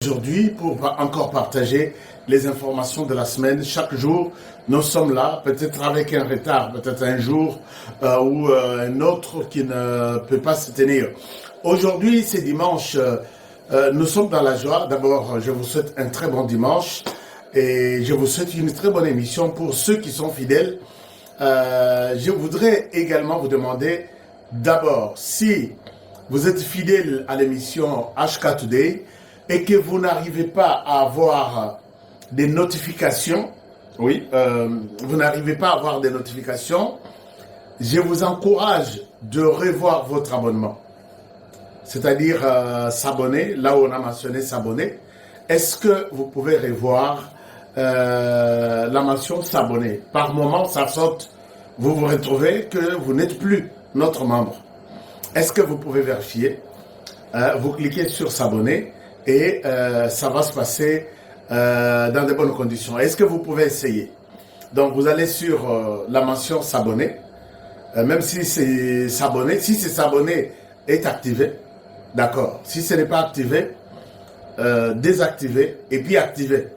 Aujourd'hui, pour encore partager les informations de la semaine, chaque jour, nous sommes là, peut-être avec un retard, peut-être un jour ou un autre qui ne peut pas se tenir. Aujourd'hui, c'est dimanche, nous sommes dans la joie. D'abord, je vous souhaite un très bon dimanche et je vous souhaite une très bonne émission pour ceux qui sont fidèles. Je voudrais également vous demander, d'abord, si vous êtes fidèle à l'émission HK Today et que vous n'arrivez pas à avoir des notifications, vous n'arrivez pas à avoir des notifications, je vous encourage de revoir votre abonnement. C'est-à-dire s'abonner, là où on a mentionné s'abonner. Est-ce que vous pouvez revoir la mention s'abonner? Par moment, ça saute, vous vous retrouvez que vous n'êtes plus notre membre. Est-ce que vous pouvez vérifier? Vous cliquez sur s'abonner et ça va se passer dans de bonnes conditions. Est-ce que vous pouvez essayer? Donc vous allez sur la mention s'abonner, même si c'est s'abonner, si c'est s'abonner est activé, d'accord. Si ce n'est pas activé, désactiver et puis activer.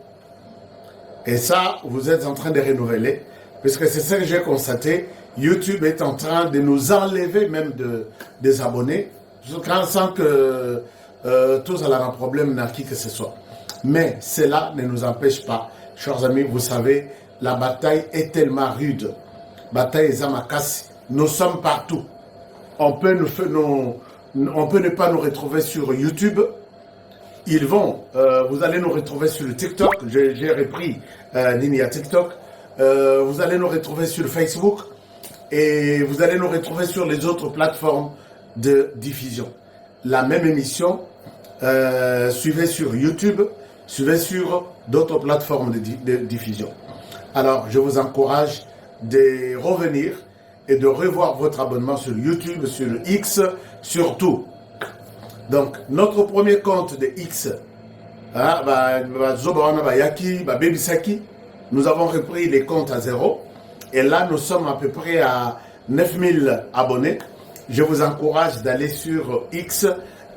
Et ça, vous êtes en train de renouveler, puisque c'est ça que j'ai constaté. YouTube est en train de nous enlever même des abonnés, sans que tous allons un problème n'a qui que ce soit. Mais cela ne nous empêche pas, chers amis, vous savez, la bataille est tellement rude. Bataille Zamakasi, nous sommes partout. On peut ne pas nous retrouver sur YouTube. Vous allez nous retrouver sur le TikTok. J'ai repris Nini à TikTok. Vous allez nous retrouver sur Facebook. Et vous allez nous retrouver sur les autres plateformes de diffusion. La même émission, suivez sur YouTube, suivez sur d'autres plateformes de diffusion. Alors, je vous encourage de revenir et de revoir votre abonnement sur YouTube, sur X, surtout. Donc, notre premier compte de X, nous avons repris les comptes à zéro. Et là, nous sommes à peu près à 9000 abonnés. Je vous encourage d'aller sur X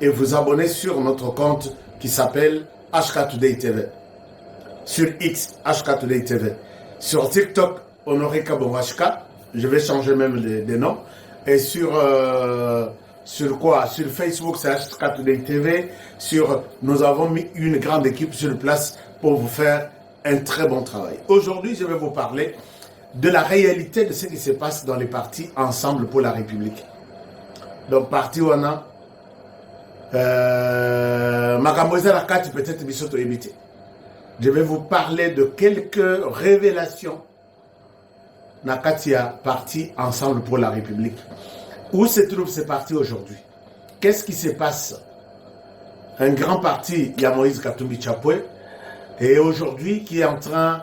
et vous abonner sur notre compte qui s'appelle HK Today TV. Sur X, HK Today TV. Sur TikTok, Honoré Kabon HK. Je vais changer même les noms. Et sur Facebook, c'est HK Today TV. Nous avons mis une grande équipe sur place pour vous faire un très bon travail. Aujourd'hui, je vais vous parler de la réalité de ce qui se passe dans les partis Ensemble pour la République. Donc, parti où on a peut-être Bissoto éviter. Je vais vous parler de quelques révélations Nakatia, parti Ensemble pour la République. Où se trouve ce parti aujourd'hui? Qu'est-ce qui se passe? Un grand parti, il y a Moïse Katumbi Chapwe, et aujourd'hui qui est en train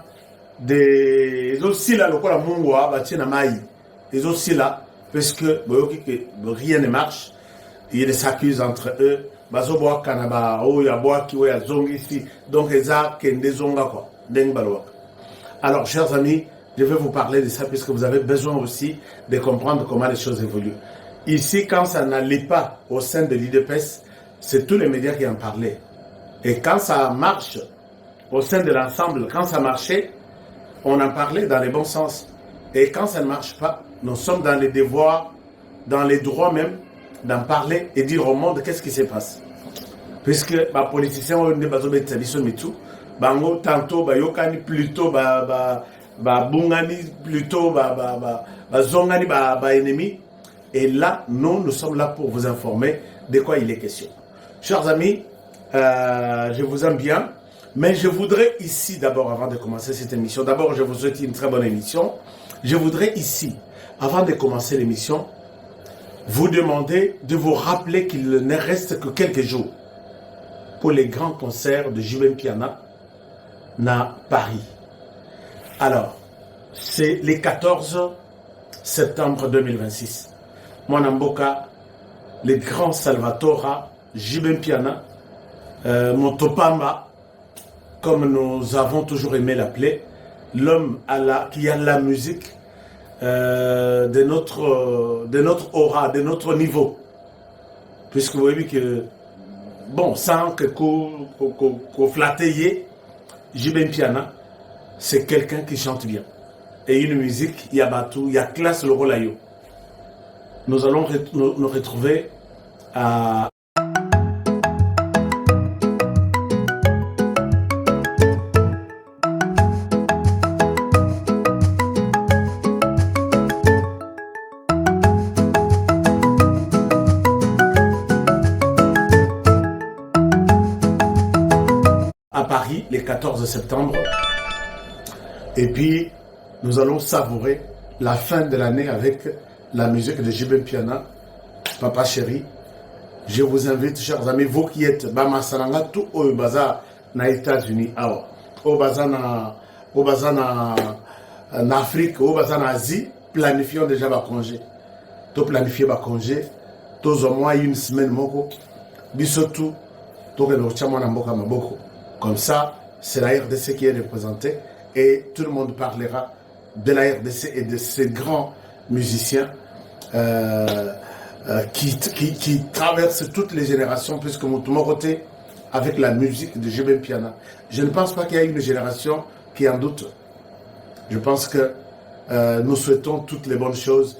des aussi là le quoi la mungwa bâti na mai ils aussi là parce que rien ne marche, ils s'accusent entre eux bazoboa kanaba o ya boa ki ya zongi ici donc eza kende zonga quoi deng balwa. Alors chers amis, je vais vous parler de ça puisque vous avez besoin aussi de comprendre comment les choses évoluent. Ici, quand ça n'allait pas au sein de l'IDPS, c'est tous les médias qui en parlaient, et quand ça marche au sein de l'ensemble, quand ça marchait, on en parlait dans les bons sens. Et quand ça ne marche pas, nous sommes dans les devoirs, dans les droits même, d'en parler et dire au monde qu'est-ce qui se passe. Puisque les politiciens ont des bango tantôt, yokani plutôt, bungani plutôt, zongani ennemi. Et là, nous sommes là pour vous informer de quoi il est question. Chers amis, je vous aime bien. Mais je voudrais ici, d'abord, avant de commencer cette émission, d'abord, je vous souhaite une très bonne émission. Je voudrais ici, avant de commencer l'émission, vous demander de vous rappeler qu'il ne reste que quelques jours pour les grands concerts de Jibem Piana à Paris. Alors, c'est le 14 septembre 2026. Mwanamboka, le grand Salvatore, Jibem Piana, Motopamba, comme nous avons toujours aimé l'appeler, l'homme qui a la musique de notre aura, de notre niveau. Puisque vous voyez que bon, sans que flatter, JB Mpiana, c'est quelqu'un qui chante bien. Et une musique, il y a Batou, il y a classe le Rolayo. Nous allons nous retrouver à Paris le 14 septembre. Et puis, nous allons savourer la fin de l'année avec la musique de JB Mpiana, Papa Chéri. Je vous invite, chers amis, vous qui êtes Bama Salanga, tout au Baza na États-Unis, au Baza na Afrique, au Baza na Asie, planifions déjà ma congé. Tout planifier ma congé, tous au moins une semaine, moko, bisotou, tout le monde comme ça, c'est la RDC qui est représentée et tout le monde parlera de la RDC et de ces grands musiciens qui traversent toutes les générations, puisque mon côté, avec la musique de JB Mpiana, je ne pense pas qu'il y ait une génération qui en doute. Je pense que nous souhaitons toutes les bonnes choses.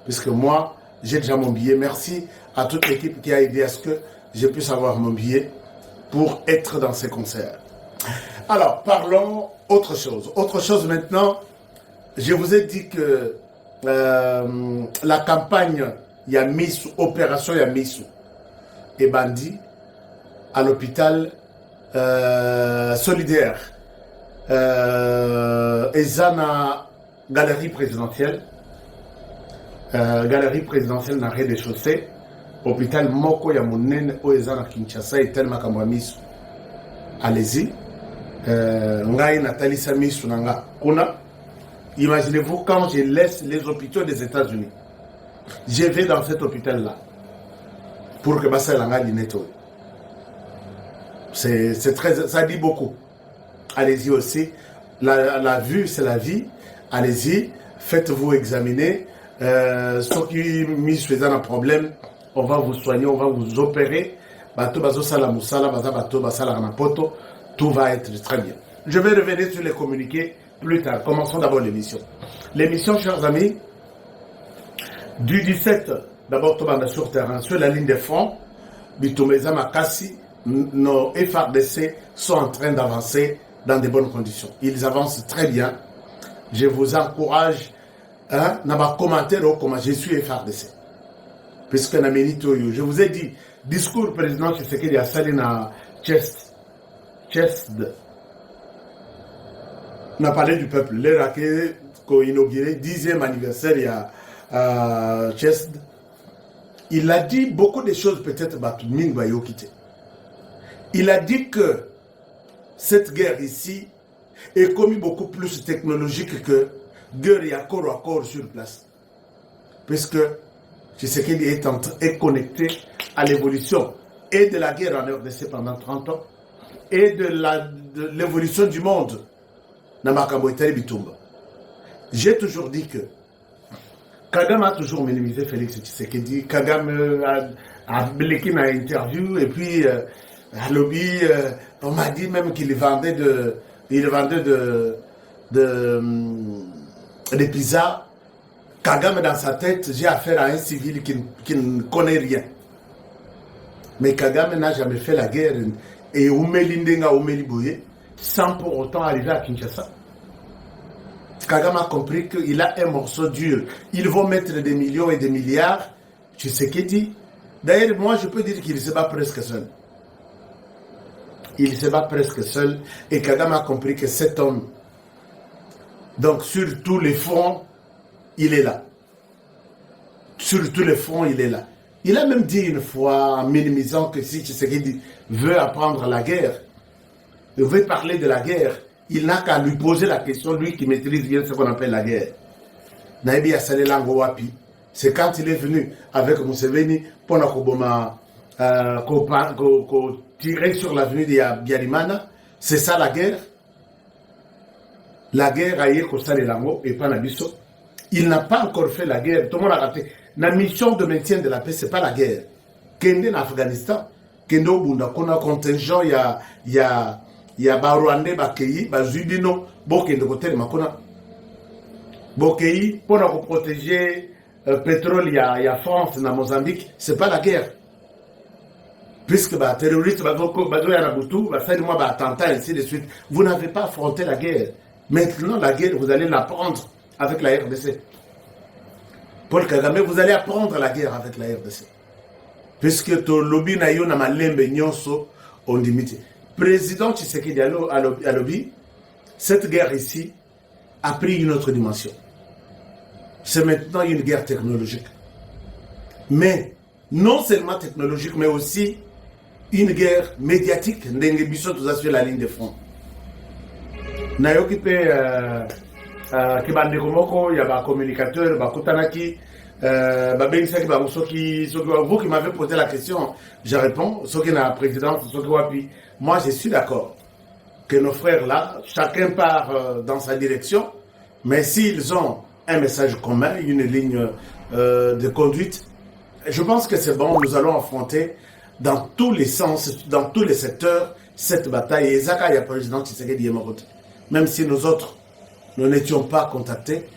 Puisque moi, j'ai déjà mon billet. Merci à toute l'équipe qui a aidé à ce que je puisse avoir mon billet pour être dans ces concerts. Alors, parlons autre chose. Autre chose maintenant, je vous ai dit que la campagne Yamisu, opération Yamisu, est bandit à l'hôpital solidaire. Ezana galerie présidentielle dans rez-de-chaussée. Hôpital Moko ya Munene Oezana Kinshasa et tellement Kamwamisu. Allez-y. Ngai Nathalie Samisu Nanga. Kuna. Imaginez-vous quand je laisse les hôpitaux des États-Unis. Je vais dans cet hôpital-là. Pour que Bassa Langa Lineto. C'est très. Ça dit beaucoup. Allez-y aussi. La vue, c'est la vie. Allez-y. Faites-vous examiner. Ceux qui mis faisant un problème. On va vous soigner, on va vous opérer. Tout va être très bien. Je vais revenir sur les communiqués plus tard. Commençons d'abord l'émission. L'émission, chers amis, du 17, d'abord, sur terrain, sur la ligne de front, Bitumeza Makassi, nos FRDC sont en train d'avancer dans de bonnes conditions. Ils avancent très bien. Je vous encourage, dans ma commentaire, comment je suis FRDC. Puisque je vous ai dit, discours président Tshisekedi a sali na chest. On a parlé du peuple. L'heure qu'on a inauguré 10e anniversaire, il y a chest. Il a dit beaucoup de choses, peut-être, il a dit que cette guerre ici est commis beaucoup plus technologique que guerre et accord à corps sur place. Puisque Tshisekedi est connecté à l'évolution et de la guerre en RDC pendant 30 ans et de l'évolution du monde. J'ai toujours dit que Kagame a toujours minimisé Félix Tshisekedi. Kagame a bloqué ma interview et puis à lobby, on m'a dit même qu'il vendait des pizzas. Kagame dans sa tête, j'ai affaire à un civil qui ne connaît rien. Mais Kagame n'a jamais fait la guerre et Oumelindenga Oumelibouye sans pour autant arriver à Kinshasa. Kagame a compris qu'il a un morceau dur. Ils vont mettre des millions et des milliards. Tu sais ce qu'il dit. D'ailleurs, moi, je peux dire qu'il se bat presque seul. Il se bat presque seul. Et Kagame a compris que cet homme, donc sur tous les fronts, il est là. Sur tous les fronts, il est là. Il a même dit une fois, en minimisant, que si Tshisekedi veut apprendre la guerre, il veut parler de la guerre, il n'a qu'à lui poser la question, lui qui maîtrise bien ce qu'on appelle la guerre. Naïbi Assale Lango Wapi, c'est quand il est venu avec Museveni pour tirer sur l'avenue de Biarimana. C'est ça la guerre. La guerre a été Costa Lango et pas Nabiso. Il n'a pas encore fait la guerre. Tout le monde a raté. La mission de maintien de la paix, ce n'est pas la guerre. kende na Afghanistan, kende obunda kona contingent ya ba Rwandais bakei ba zubino bokende kotel makona bokei pour protéger pétrole ya France na Mozambique, c'est pas la guerre. Puisque les terroristes, les attentats, ainsi de suite, vous n'avez pas affronté la guerre. Maintenant, la guerre, vous allez l'apprendre avec la RDC. Paul Kagame, vous allez apprendre la guerre avec la RDC. Puisque ton lobby na yo na malembe nyonso on limite. Président Tshisekedi à lobby, cette guerre ici a pris une autre dimension. C'est maintenant une guerre technologique. Mais non seulement technologique, mais aussi une guerre médiatique. Ndenge biso tout sur la ligne de front. Nayoki pe kibandeko moko ya ba communicateur ba kutanaki ba bengisaki ba soki vous qui m'avez posé la question, je réponds soki na présidence soki wapi. Moi je suis d'accord que nos frères là, chacun part dans sa direction, mais s'ils ont un message commun, une ligne de conduite, je pense que c'est bon, nous allons affronter dans tous les sens, dans tous les secteurs, cette bataille. Et Zaka, il y a président Tshisekedi Yemorot. Même si nous autres, nous n'étions pas contactés,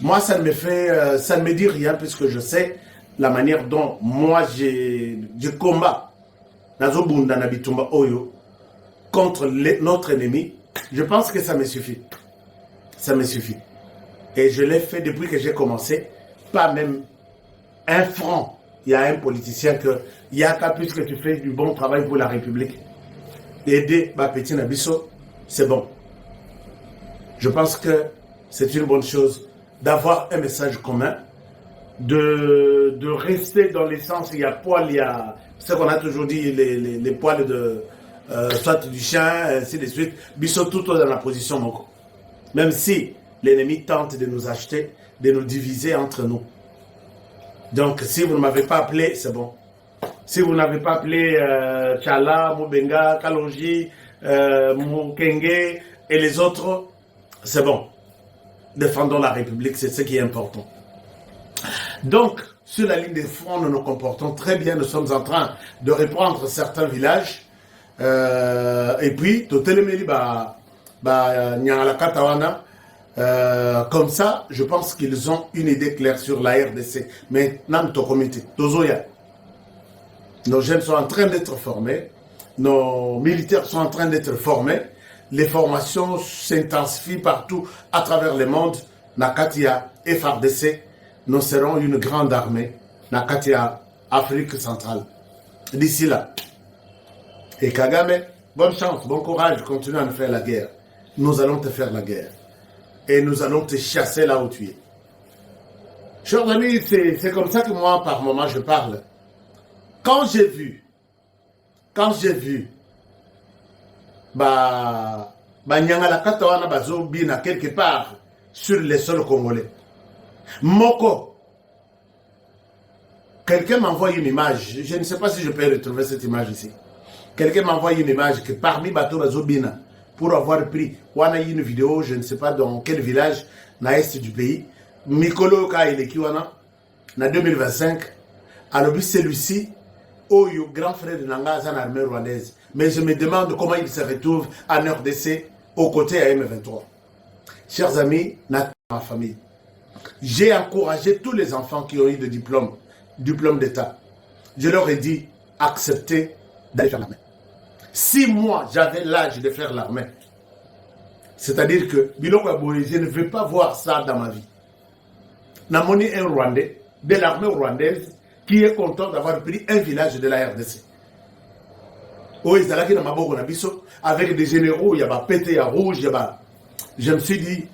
moi, ça ne me dit rien, puisque je sais la manière dont moi, je combats Nazobunda Nabitumba Oyo contre notre ennemi. Je pense que ça me suffit. Ça me suffit. Et je l'ai fait depuis que j'ai commencé, pas même un franc. Il y a un politicien que, il y a qu'à puisque tu fais du bon travail pour la République, aider Bapeti Nabiso, c'est bon. Je pense que c'est une bonne chose d'avoir un message commun, de rester dans l'essence. Il y a poil, il y a ce qu'on a toujours dit, les poils de soit du chien, ainsi de suite. Biso tout dans la position Moko. Même si l'ennemi tente de nous acheter, de nous diviser entre nous. Donc, si vous ne m'avez pas appelé, c'est bon. Si vous n'avez pas appelé Tchala, Moubenga, Kalonji, Moukenge et les autres, c'est bon. Défendons la République, c'est ce qui est important. Donc, sur la ligne des fronts, nous nous comportons très bien. Nous sommes en train de reprendre certains villages. Et puis, Totelemeli, Nyangala Katawana. Comme ça, je pense qu'ils ont une idée claire sur la RDC. Maintenant, notre comité, nos jeunes sont en train d'être formés, nos militaires sont en train d'être formés, les formations s'intensifient partout à travers le monde. Nakatia FRDC, nous serons une grande armée. Nakatia Afrique centrale. D'ici là. Et Kagame, bonne chance, bon courage, continue à nous faire la guerre. Nous allons te faire la guerre. Et nous allons te chasser là où tu es. Chers amis, c'est comme ça que moi, par moment, je parle. Quand j'ai vu, Nyangala Katawana Bazobina quelque part sur les sols congolais. Moko, quelqu'un m'envoie une image, je ne sais pas si je peux retrouver cette image ici. Quelqu'un m'envoie une image que parmi Bato Bazobina, pour avoir pris, on a eu une vidéo, je ne sais pas dans quel village, dans l'est du pays, Mikolo Kaelekiwana, en 2025, alors celui-ci, Oyo, grand frère de Nanga, en armée rwandaise. Mais je me demande comment il se retrouve en RDC, aux côtés à M23. Chers amis, ma famille, j'ai encouragé tous les enfants qui ont eu des diplôme d'État. Je leur ai dit, acceptez d'aller faire l'armée. Si moi, j'avais l'âge de faire l'armée, c'est-à-dire que Biloko Aboye, je ne veux pas voir ça dans ma vie. Namoni un Rwandais, de l'armée rwandaise, qui est content d'avoir pris un village de la RDC. Avec des généraux, il y a pété à rouge, je me suis dit,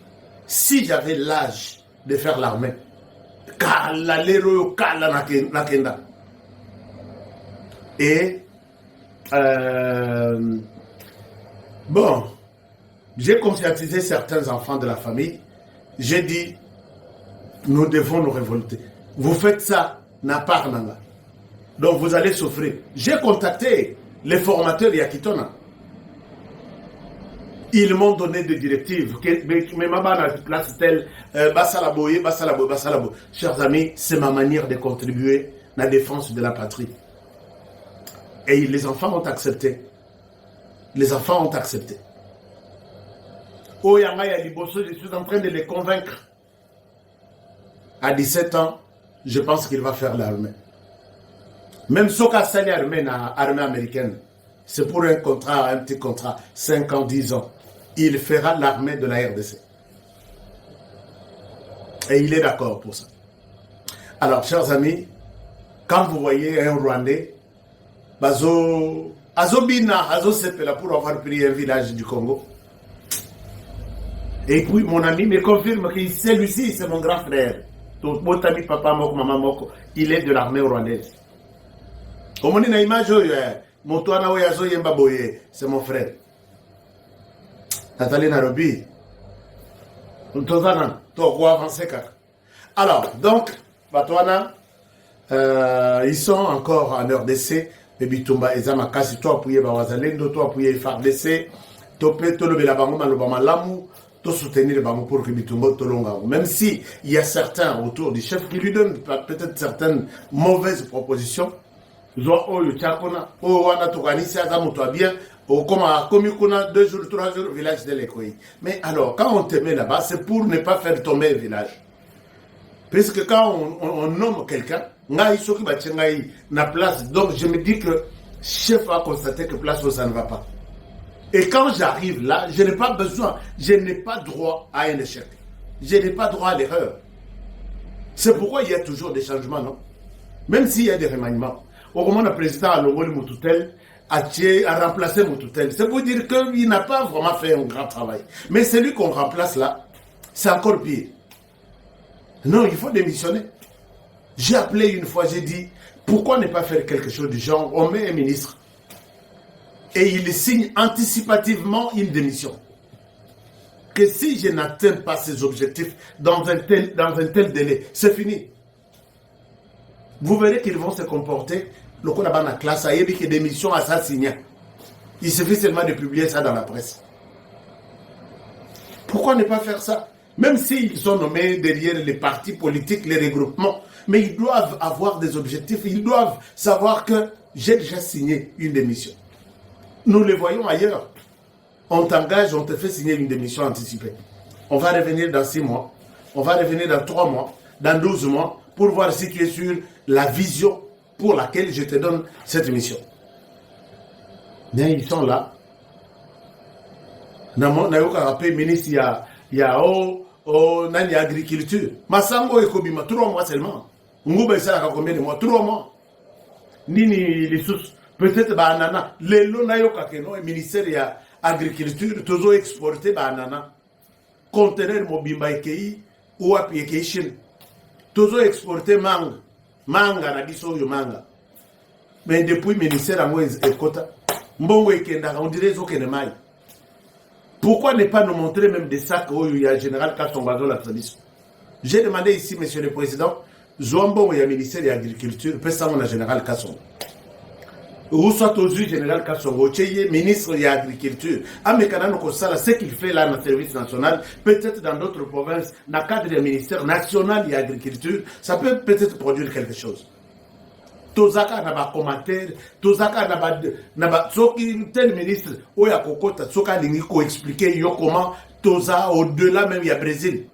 si j'avais l'âge de faire l'armée, et bon, j'ai conscientisé certains enfants de la famille. J'ai dit, nous devons nous révolter. Vous faites ça, n'a pas nanga. Donc vous allez souffrir. J'ai contacté les formateurs Yakitona. Ils m'ont donné des directives. Mais ma place telle, Bassalaboye. Chers amis, c'est ma manière de contribuer à la défense de la patrie. Et les enfants ont accepté. Les enfants ont accepté. Oyanga Liboso, je suis en train de les convaincre. À 17 ans, je pense qu'il va faire l'armée. Même Soka Sali armée américaine, c'est pour un contrat, un petit contrat, 5 ans, 10 ans. Il fera l'armée de la RDC. Et il est d'accord pour ça. Alors, chers amis, quand vous voyez un Rwandais, Azobina, Azosepela pour avoir pris un village du Congo. Et puis mon ami me confirme que celui-ci, c'est mon grand frère. Donc, mon ami, papa, moko, maman, moko, il est de l'armée rwandaise. Comme on a une image, c'est mon frère. Nathalie Narobi. Alors, donc, Batouana, ils sont encore en RDC. Mais Bitumba, Ezama, Kasi, toi, appuyé Bawazalendo, toi, appuyé FARDC, Topé, Tolobe, la Bango, Malobama, Lamou, toi, soutenir le Bango pour que Bitumba, Tolonga. Même si il y a certains autour du chef qui lui donnent peut-être certaines mauvaises propositions, Zoa, Oyo, Tchakona, Owana, Toganisi, Azamu, toi, bien, comme on a 2 jours, 3 jours, village de l'Ekoï. Mais alors, quand on te met là-bas, c'est pour ne pas faire tomber le village. Parce que quand on nomme quelqu'un, na place, donc je me dis que chef a constaté que place où ça ne va pas. Et quand j'arrive là, je n'ai pas besoin, je n'ai pas droit à un échec. Je n'ai pas droit à l'erreur. C'est pourquoi il y a toujours des changements, non? Même s'il y a des remaniements. Au moment le président a Longoli Moutoutel a remplacé Moutoutel. C'est pour dire qu'il n'a pas vraiment fait un grand travail. Mais celui qu'on remplace là, c'est encore pire. Non, il faut démissionner. J'ai appelé une fois, j'ai dit, pourquoi ne pas faire quelque chose du genre? On met un ministre et il signe anticipativement une démission. Que si je n'atteins pas ces objectifs dans un tel délai, c'est fini. Vous verrez qu'ils vont se comporter, le coup là-bas dans la classe, il y a des démissions assassinées. Il suffit seulement de publier ça dans la presse. Pourquoi ne pas faire ça? Même s'ils sont nommés derrière les partis politiques, les regroupements, mais ils doivent avoir des objectifs, ils doivent savoir que j'ai déjà signé une démission. Nous le voyons ailleurs. On t'engage, on te fait signer une démission anticipée. On va revenir dans 6 mois, on va revenir dans 3 mois, dans 12 mois, pour voir si tu es sur la vision pour laquelle je te donne cette mission. Mais ils sont là. Nayoka rappelle, ministre, il y a nani agriculture. Masango et Kobima, 3 mois seulement. Ngouba ça combien de mois? 3 mois. Nini les sous. Peut-être banana. Les lonayoka que non, ministère de l'agriculture, toujours exporté banana. Conteneur mobimba ekei, ou api ekei Chine. Toujours exporté manga. Manga na biso yo manga. Mais depuis ministère à ekota. Mbongo ekenda, on dirait zokene mai. Pourquoi ne pas nous montrer même des sacs où il y a le général Kassongazo la tradition? J'ai demandé ici, monsieur le président, Zouambo, il y a le ministère de l'Agriculture, peut ça mon général Kassongo. Ou soit aux yeux général Kassongo, Tchéye, ministre de l'Agriculture. Ah, mais quand on a ce qu'il fait là dans le service national, peut-être dans d'autres provinces, dans le cadre du ministère national de l'Agriculture, ça peut peut-être produire quelque chose. Tozaka na ba commentaire, Tozaka na ba soki tel ministre oya kokota soka lingi ko expliquer yo comment Toza au-delà même il y a Brésil.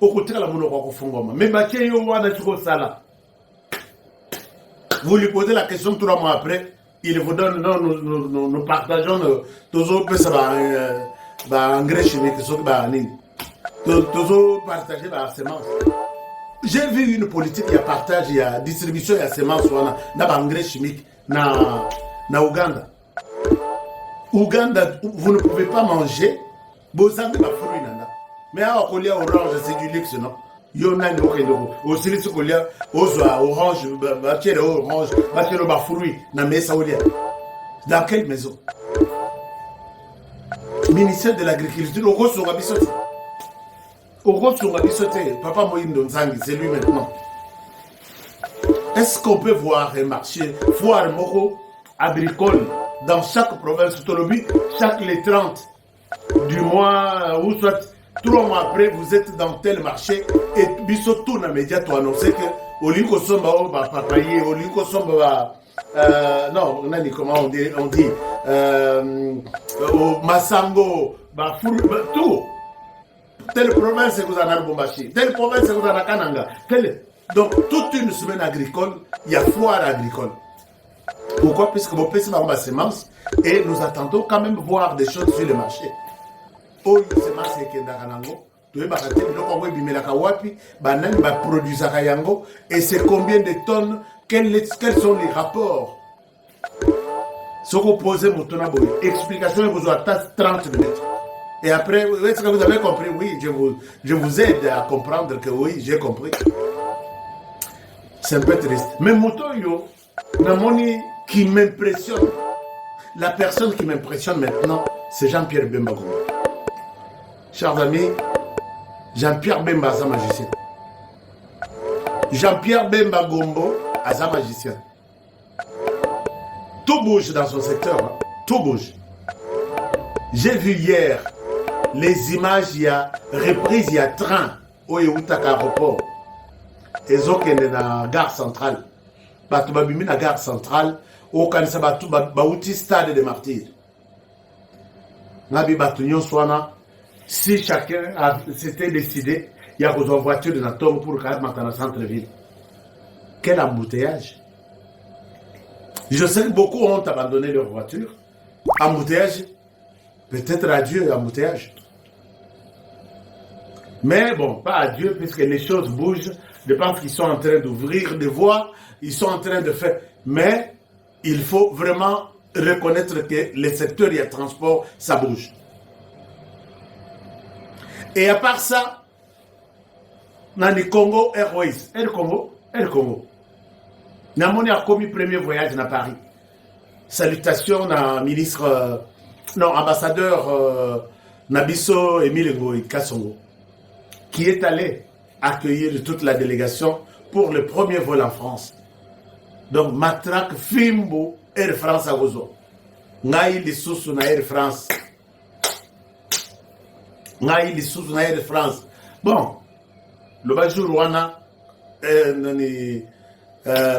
Au côté la mono ko fungoma. Mais ba ke yo wana tiko sala. Vous lui posez la question 3 mois après, il vous donne non nous partageons Tozo peut ça ba engrais chimique soki ba nini. Tozo partager ba semence. J'ai vu une politique, il y a partage, il y a distribution, il y a semences, il y a engrais chimiques na Ouganda. Ouganda, vous ne pouvez pas manger, vous avez des fruits. Mais à Okolia orange, c'est du luxe, non? Il y en a aussi les Okolia, orange, bâtir orange, bâtir des fruits, na mesa olia. Dans quelle maison? Ministère de l'Agriculture, au gros sur Abissoté. Papa Moïse Ndonzangi, c'est lui maintenant. Est-ce qu'on peut voir un marché, foire moro, agricole, dans chaque province autonomie, chaque les 30 du mois, ou soit 3 mois après, vous êtes dans tel marché, et biso tout na média to annoncer que, au lieu qu'on sombe au papaye, au lieu qu'on sombe non, on a dit comment on dit, au Massango, tout. Telle province que vous en avez Bombashi, telle province que vous en avez Kananga. Donc, toute une semaine agricole, il y a foire agricole. Pourquoi? Puisque vos petits marrons semences et nous attendons quand même voir des choses sur le marché. Oh, il semence qui est dans tu es baraté, donc on va bimer la kawapi, banane, produire ça yango, et c'est combien de tonnes, quels sont les rapports? Ce qu'on pose, explication, vous attend 30 minutes. Et après, est-ce que vous avez compris? Oui, je vous aide à comprendre que oui, j'ai compris. C'est un peu triste. Mais Moto, yo, Namoni qui m'impressionne, la personne qui m'impressionne maintenant, c'est Jean-Pierre Bemba Gombo. Chers amis, Jean-Pierre Bemba, c'est un magicien. Jean-Pierre Bemba Gombo, c'est un magicien. Tout bouge dans son secteur, hein. Tout bouge. J'ai vu hier les images, il y a reprise, il y a train au Yehoutaka aéroport. Et Zokende dans la gare centrale. Batu babimi na gare centrale, au kanisa batu bauti stade des martyrs. Nabi batu nyonswana, si chacun s'était décidé, il y a besoin de voiture de Natom pour le maintenant dans le centre-ville. Quel embouteillage! Je sais que beaucoup ont abandonné leur voiture. Embouteillage, peut-être adieu, embouteillage. Mais bon, pas adieu, puisque les choses bougent. Je pense qu'ils sont en train d'ouvrir des voies, ils sont en train de faire. Mais il faut vraiment reconnaître que le secteur et le transport, ça bouge. Et à part ça, dans le Congo Airways, Air Congo, Namoni a commis premier voyage dans Paris. Salutations à ministre, ambassadeur Nabiso Emile Ngoï Kassongo, qui est allé accueillir toute la délégation pour le premier vol en France. Donc, Matrak Fimbo, Air France à Gozo. Ngaï Lissous na Air France. Ngaï Lissous na Air France. Bon, le Bajou Rwanda,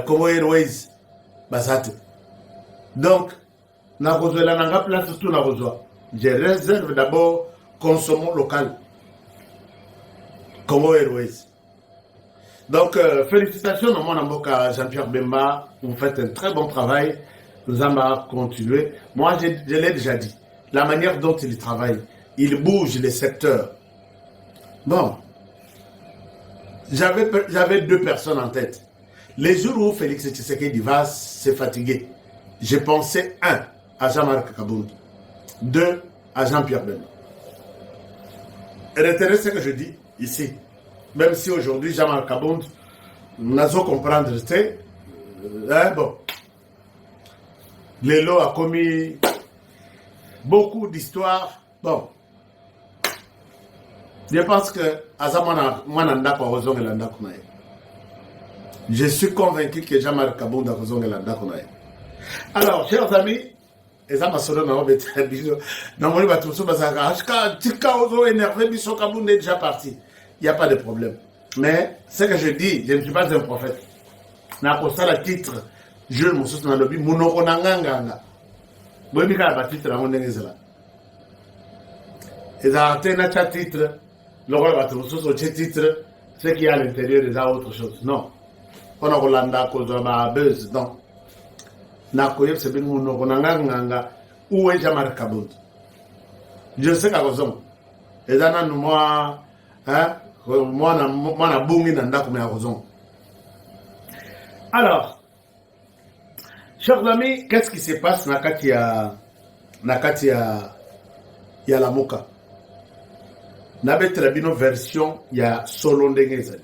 Congo Airways, Basate. Donc, na Gozo, la nanga place tout na Gozo. Je réserve d'abord consommons local. Congo Airways. Donc, félicitations à mon avocat Jean-Pierre Bemba. Vous faites un très bon travail. Nous allons continuer. Moi, je l'ai déjà dit. La manière dont il travaille, il bouge les secteurs. Bon. J'avais deux personnes en tête. Les jours où Félix Tshisekedi va se fatiguer, j'ai pensé, un, à Jean-Marc Kabound. Deux, à Jean-Pierre Bemba. Retenez ce que je dis ici. Même si aujourd'hui, Jean-Marc Kabound, nous avons comprendre, bon. Lélo a commis beaucoup d'histoires. Bon. Je pense que je suis convaincu que Jean-Marc Kabound a raison. Alors, chers amis, il n'y a pas de problème. Mais ce que je dis, je ne suis pas un prophète. Pour ça, le titre, je me suis dit, je titre, ce qui est à l'intérieur des autres choses. Non. On a Rolanda, Kozoma, Buzz, non. Nakoyev, c'est bien où est Jean-Marc Kabound? Je sais qu'à raison. Et dans moi, moi, bungi nanda comme raison. Alors, chers amis, qu'est-ce qui se passe nakati ya la moka? Nabet bino version ya solo ndengezali.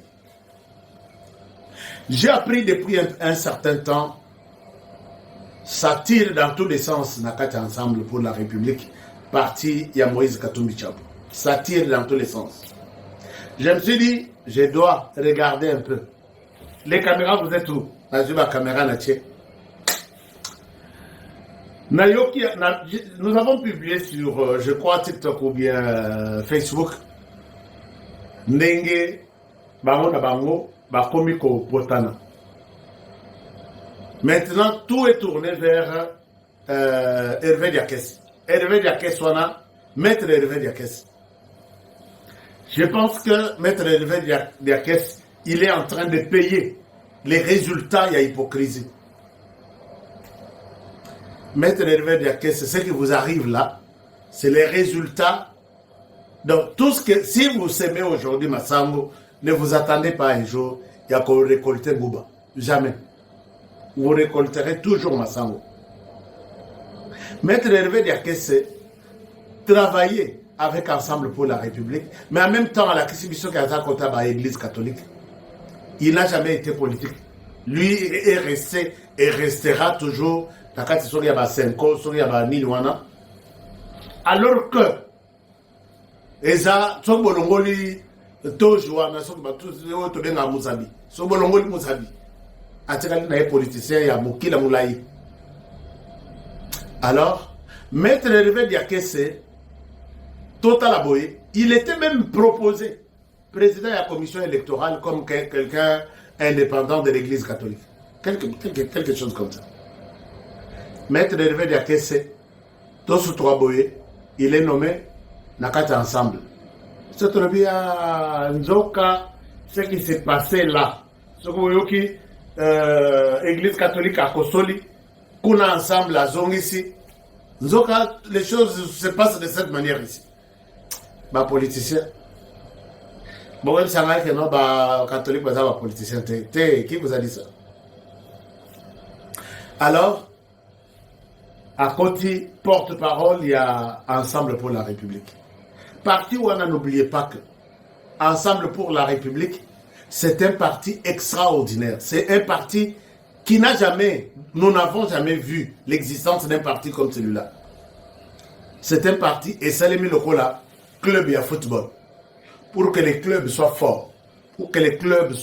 J'ai appris depuis un certain temps, ça tire dans tous les sens nakati ensemble pour la République, parti ya Moïse Katumbi Tchabo. Ça tire dans tous les sens. Je me suis dit, je dois regarder un peu. Les caméras, vous êtes où? La caméra là. Nous avons publié sur, je crois, TikTok ou bien Facebook, Ndenge, Bango na Bango, Bakomiko Potana. Maintenant, tout est tourné vers Hervé Diakès. Hervé Diakès, on a Maître Hervé Diakès. Je pense que Maître Hervé Diakès, il est en train de payer les résultats, il y a hypocrisie. Maître Hervé Diakès, ce qui vous arrive là, c'est les résultats. Donc, tout ce que, si vous semez aujourd'hui Massango, ne vous attendez pas un jour, il y a qu'on récolte Bouba. Jamais. Vous récolterez toujours Massango. Maître Hervé Diakès, travailler avec Ensemble pour la République, mais en même temps, à la question qu'il y a à l'Église catholique, il n'a jamais été politique. Lui est resté et restera toujours. Alors que Eza, so bolongoli tojuana so batu to benga muzabi. So bolongoli muzabi. Atikali na politicien ya mukila mulai. Alors, Maître Hervé Diakès, Total Aboye, il était même proposé président de la commission électorale comme quelqu'un indépendant de l'Église catholique. Quelque chose comme ça. Maître Hervé Diakès, Tosu Toaboye, il est nommé Nakata Ensemble. C'est très bien, Nzoka, ce qui s'est passé là. Ce que l'Église catholique à Kosoli, qu'on a ensemble à Zong ici. Nzoka, les choses se passent de cette manière ici. Bah, politicien. Bon, même si que non, bah, catholique, bah, politicien. Qui vous a dit ça? Alors, à côté, porte-parole, il y a Ensemble pour la République. Parti où on n'oubliez pas que Ensemble pour la République, c'est un parti extraordinaire. C'est un parti qui n'a jamais, nous n'avons jamais vu l'existence d'un parti comme celui-là. C'est un parti, et ça l'est mis le cola, club et à football. Pour que les clubs soient forts, pour que les clubs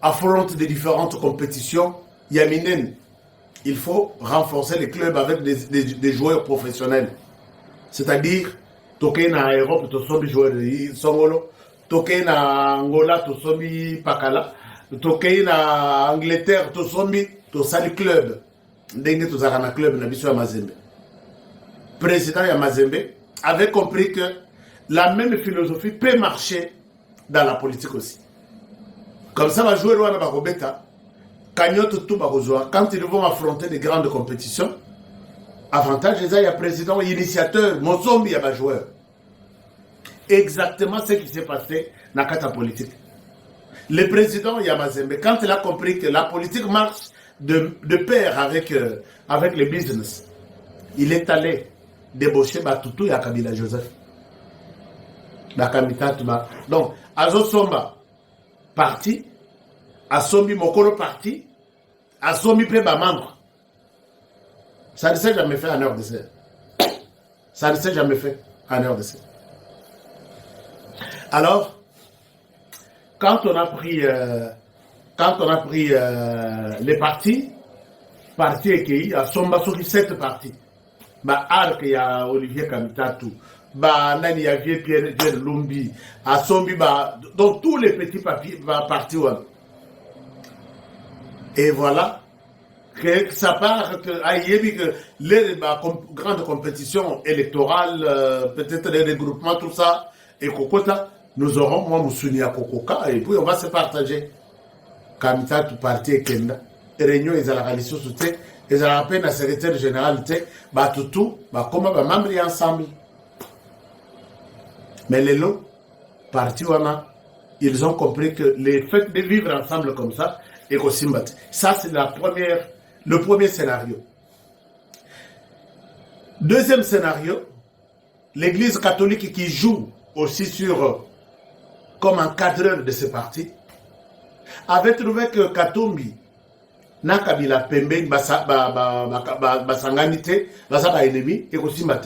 affrontent des différentes compétitions, Yaminen, il faut renforcer les clubs avec des joueurs professionnels. C'est-à-dire, toquer en Europe, tu sommes joueurs de Songolo, toquer en Angola, tu sommes Pakala, toquer en Angleterre, tu sommes Sali Club. Dengue, tu as un club, Nabiso Mazembe. Président Yamazembe avait compris que la même philosophie peut marcher dans la politique aussi. Comme ça, va jouer Rwanda Bakobeta. Quand ils vont affronter des grandes compétitions, avantage, il y a président, initiateur, Mozombi, il y a joueur. Exactement ce qui s'est passé dans la politique. Le président Yamazembe, quand il a compris que la politique marche de pair avec le business, il est allé débaucher Batutu et Kabila Joseph. Donc, Azo Somba, parti, Asombi Mokoro parti, Asombi Peba membre. Ça ne s'est jamais fait en heure de serre. Ça ne s'est jamais fait en heure de serre. Alors, quand on a pris les partis écueillis, à Somba sur 7 partis. Bah, Arc, il y a Olivier Kamitatu. Bah, Nani, il y a Pierre Lumbi. À Sombi, bah, donc tous les petits partis. Et voilà, que ça part, que les grandes compétitions électorales, peut-être les regroupements, tout ça, et Kokota, nous aurons, moi, Moussounia Kokoka, et puis on va se partager. Kamita, tout parti et Kenda. Et réunion, ils ont la réalisation, ils ont la peine à secrétaire général, bah, tout, bah, comment, bah, membres ensemble. Mais les lots, partis, ils ont compris que les faits de vivre ensemble comme ça, et Kosimbat. Ça, c'est le premier scénario. Deuxième scénario, l'Église catholique qui joue aussi comme encadreur de ce parti, avait trouvé que Katumbi, Nakabila Pembe, Basanganite, Basaba ennemi, et Kosimbat.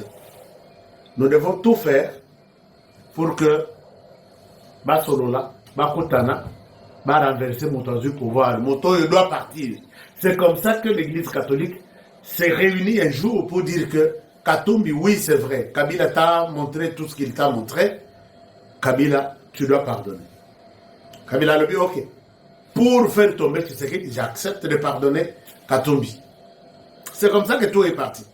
Nous devons tout faire pour que Basolola, Bakotana, va renverser Moto du pouvoir. Moto, il doit partir. C'est comme ça que l'Église catholique s'est réunie un jour pour dire que Katumbi, oui, c'est vrai. Kabila t'a montré tout ce qu'il t'a montré. Kabila, tu dois pardonner. Kabila le dit, ok. pour faire tomber Tshisekedi, j'accepte de pardonner Katumbi. C'est comme ça que tout est parti.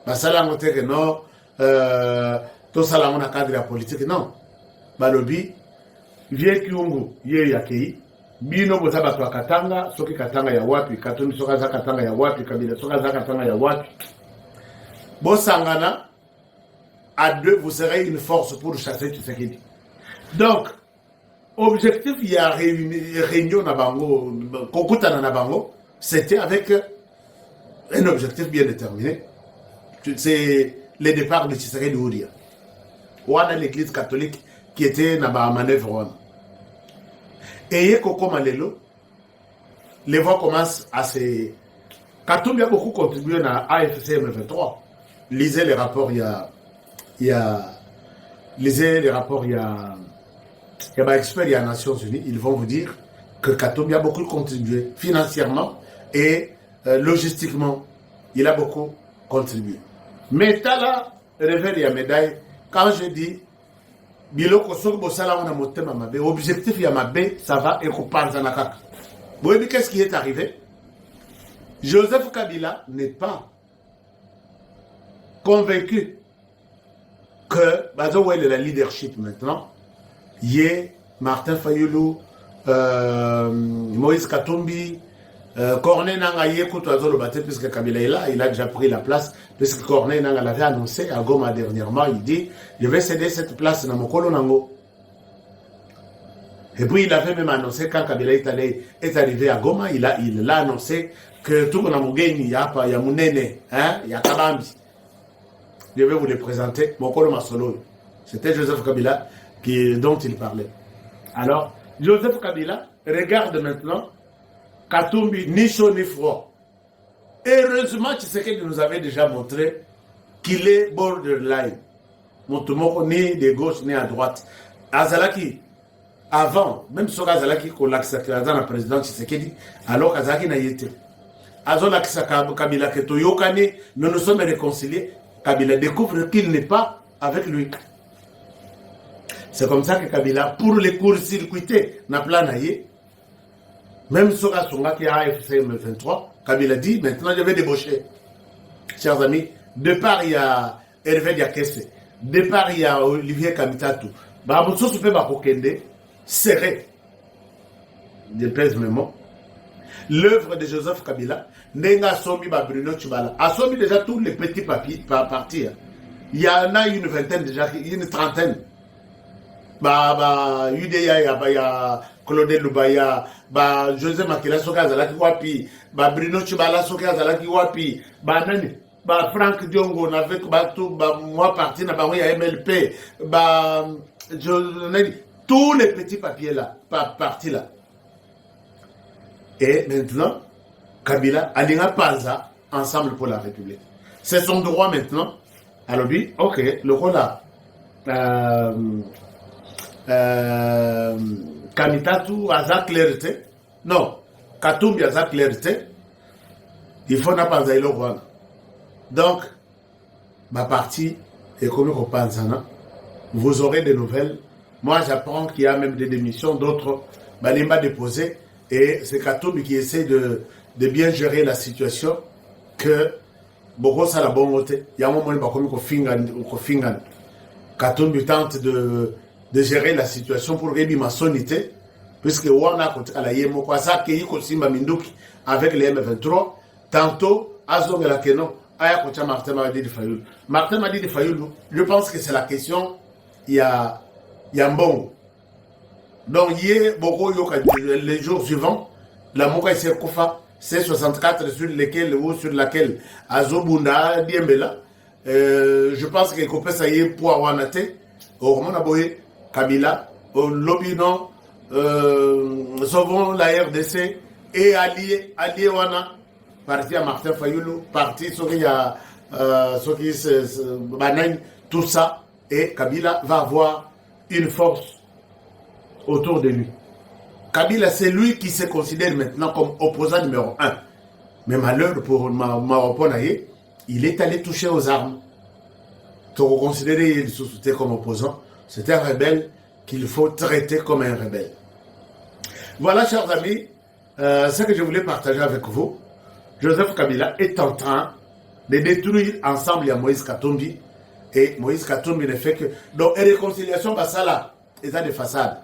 Basala ngote que non, tout ça là on a cadre la politique, non. Balobi, vie kiungu, ye yakei, bino boza bato Katanga, soki Katanga ya wapi, Katumbi soka za Katanga ya wapi, Kabila soka za Katanga ya wapi. Bosangana, à deux, vous serez une force pour chasser Tshisekedi. Donc, objectif, il y a réunion na bango, kokutana na bango, c'était avec un objectif bien déterminé. C'est le départ de Tshisekedi Ouria. On a l'église catholique qui était dans la manœuvre. Et Koko Malelo, les voix commencent à se... Katumbi a beaucoup contribué à AFC M23. Lisez les rapports, lisez les rapports, il y a des experts, il y a Nations Unies, ils vont vous dire que Katumbi a beaucoup contribué financièrement et logistiquement. Il a beaucoup contribué. Mais Tala révèle la médaille. Quand je dis Biloko Sogbo Sala on a monté ma mabe, objectif ya mabe, ça va et Zanakaka. Vous voyez qu'est-ce qui est arrivé? Joseph Kabila n'est pas convaincu que Bazo est la leadership maintenant. Yé, Martin Fayoulou, Moïse Katumbi, Corneille Nanga Yé Koutouazo Baté, puisque Kabila est là, il a déjà pris la place, puisque Corneille Nanga l'avait annoncé à Goma dernièrement, il dit je vais céder cette place dans mon Nango. Et puis il avait même annoncé quand Kabila est arrivé à Goma, il l'a annoncé que tout le monde il y a Mounene, il y a Kabambi. Je vais vous les présenter. Mokolo Masolo. C'était Joseph Kabila dont il parlait. Alors, Joseph Kabila regarde maintenant Katumbi ni chaud ni froid. Heureusement, Tshisekedi nous avait déjà montré qu'il est borderline. Montumoko ni de gauche ni à droite. Azalaki, avant, même sur Azalaki, qu'on l'accepte dans le président Tshisekedi, alors Azalaki n'a été. Azolakisa Kabila Ketoyokane, nous nous sommes réconciliés. Kabila découvre qu'il n'est pas avec lui. C'est comme ça que Kabila, pour les court-circuiter, n'a pas naïe. Même sur Songa qui a AFC M23, Kabila dit maintenant je vais débaucher. Chers amis, de part il y a Hervé Diakese, de part il y a Olivier Kamitatu. Babousso Soupé Bakokende, serré. Je pèse mes mots. L'œuvre de Joseph Kabila, Nenga Somi Bruno Tchibala, a somi déjà tous les petits papiers par partir. Il y en a une vingtaine déjà, une trentaine. Udea, il y a Claude Lubaya, José Makila Soka Zalaki Wapi, Bruno Tchibala Soka Zalaki Wapi, Franck Diongo, moi parti, il y a MLP, tous les petits papiers là, partis là. Et maintenant, Kabila, Alina Paza, ensemble pour la République. C'est son droit maintenant. Alors lui, ok, le rôle Kamitatu a sa clarté. Non, Katumbi a sa clarté. Il faut n'a pas le roi. Donc, ma partie est comme on pense, vous aurez des nouvelles. Moi, j'apprends qu'il y a même des démissions, d'autres, Balimba déposé. Et c'est Katumbi qui essaie de bien gérer la situation que beaucoup ça la bonne côté. Il y a un moment où Fingan Katumbi tente de gérer la situation pour réduire ma sonité, puisque Wana à la Yemoko Asaki Kosimba Minduki avec les M23, tantôt Azong et la Keno, Aya Kocha Martin Madi de Fayoul. Martin Madi de Fayoul, je pense que c'est la question, il y a un bon. Donc, hier, les jours suivants, la Moka Kofa, c'est 64 sur laquelle Azobunda Diembela, je pense que Kopé ça y est pour Awanate, au Roman Aboye, Kabila, au Lobino, sauvons la RDC et allié Wana, parti à Martin Fayoulou, parti à Banagne, tout ça, et Kabila va avoir une force autour de lui. Kabila, c'est lui qui se considère maintenant comme opposant numéro 1. Mais malheur pour Maroponaye, il est allé toucher aux armes. Pour considérer comme opposant, c'est un rebelle qu'il faut traiter comme un rebelle. Voilà, chers amis, ce que je voulais partager avec vous. Joseph Kabila est en train de détruire ensemble à Moïse Katumbi. Et Moïse Katumbi ne fait que... Donc, et réconciliation, bah ça là, ils ont des façades.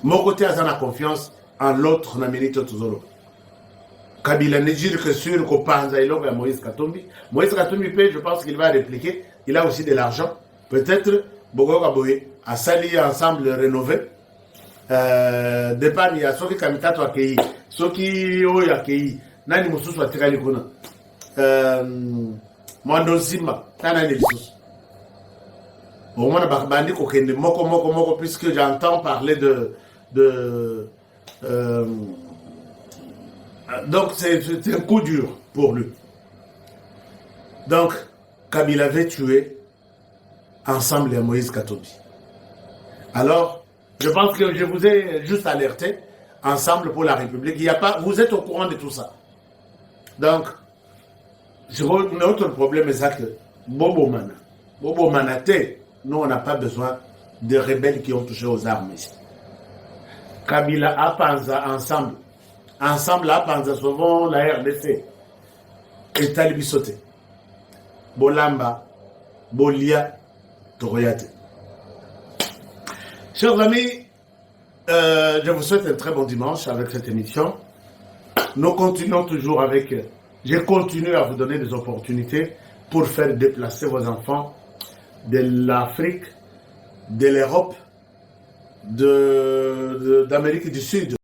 Mon côté, ils ont la confiance en l'autre, dans Minito Tuzolo. Kabila ne dit que sur qu'on pense à Moïse Katumbi. Moïse Katumbi paye, je pense qu'il va répliquer. Il a aussi de l'argent. Peut-être, Bogo Kaboye a sali ensemble rénové. Départ, il y a ceux qui kamitato accueilli, ceux qui ont accueilli. Nani mususu wa tikali kuna. Mwando Zima, tana ni lisusu. Au moins, bakbandi kokende moko, puisque j'entends parler donc c'est un coup dur pour lui. Donc, Kabila avait tué ensemble à Moïse Katumbi. Alors, je pense que je vous ai juste alerté, ensemble pour la République. Il y a pas, vous êtes au courant de tout ça. Donc, notre problème est ça que Bobo Manaté, nous on n'a pas besoin de rebelles qui ont touché aux armes ici. Kabila a pensé ensemble a pensé souvent la RDC et Talibi sauté. Bolamba, Bolia, Toroyate. Chers amis, je vous souhaite un très bon dimanche avec cette émission. Nous continuons toujours avec... Je continue à vous donner des opportunités pour faire déplacer vos enfants de l'Afrique, de l'Europe, d'Amérique du Sud.